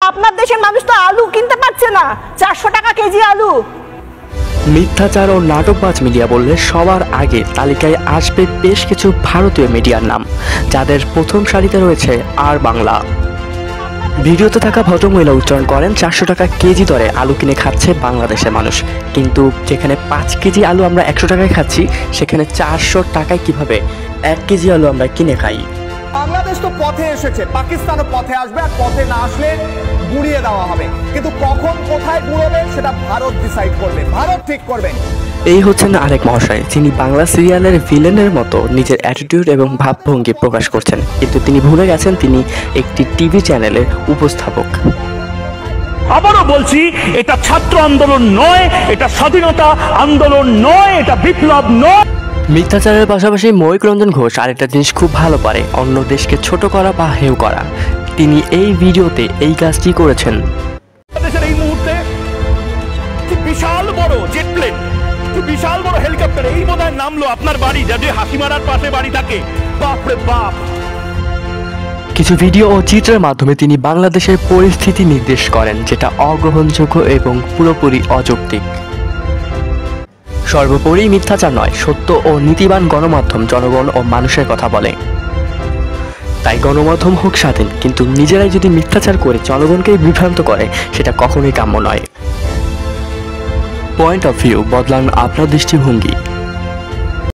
আপনার দেশের মানুষ তো আলু কিনতে পারছে না, 400 টাকা কেজি আলু। মিথ্যাচার ও নাটকবাজ মিডিয়া বললে সবার আগে তালিকায় আসবে বেশ কিছু ভারতীয় মিডিয়ার নাম, যাদের প্রথম সারিতে রয়েছে আর বাংলা। ভিডিওতে থাকা ভদ্রমহিলা উচ্চারণ করেন 400 টাকা কেজি দরে আলু কিনে খাচ্ছে বাংলাদেশের মানুষ, কিন্তু যেখানে 5 কেজি আলু আমরা 100 টাকায় খাচ্ছি, সেখানে 400 টাকায় কিভাবে 1 কেজি আলু আমরা কিনে খাই। বাংলাদেশ তো পথে এসেছে, পাকিস্তানও পথে আসবে, আর পথে না আসলে গুড়িয়ে দেওয়া হবে। কিন্তু কখন কোথায় গুড়োবে সেটা ভারত ডিসাইড করবে, ভারত ঠিক করবে। এই হচ্ছেন আরেক মহাশয়, যিনি বাংলা সিরিয়ালের ভিলেনের মতো নিজের অ্যাটিটিউড এবং ভাবভঙ্গি প্রকাশ করছেন, কিন্তু তিনি ভুলে গেছেন তিনি একটি টিভি চ্যানেলের উপস্থাপক। আবারও বলছি, এটা ছাত্র আন্দোলন নয়, এটা স্বাধীনতা আন্দোলন নয়, এটা বিপ্লব নয়। মিথ্যাচারের পাশাপাশি ময়ূক রঞ্জন ঘোষ আরেকটা জিনিস খুব ভালো পারে, অন্য দেশকে ছোট করা বা হেয় করা। তিনি এই ভিডিওতে এই কাজটি করেছেন। দেশের এই মুহূর্তে কি বিশাল বড় জেট প্লেন, কি বিশাল বড় হেলিকপ্টার, এই বোধহয় নামলো আপনার বাড়ি, যাদের হাসিমারার পাশে বাড়ি থাকে। বাপরে বাপ। কিছু ভিডিও ও চিত্রের মাধ্যমে তিনি বাংলাদেশের পরিস্থিতি নির্দেশ করেন, যেটা অগ্রহণযোগ্য এবং পুরোপুরি অযৌক্তিক। সর্বোপরি মিথ্যাচার নয়, সত্য ও নীতিবান গণমাধ্যম জনগণ ও মানুষের কথা বলে। তাই গণমাধ্যম হোক স্বাধীন, কিন্তু নিজেরাই যদি মিথ্যাচার করে জনগণকে বিভ্রান্ত করে, সেটা কখনোই কাম্য নয়। পয়েন্ট অফ ভিউ বদলান আপনার দৃষ্টিভঙ্গি।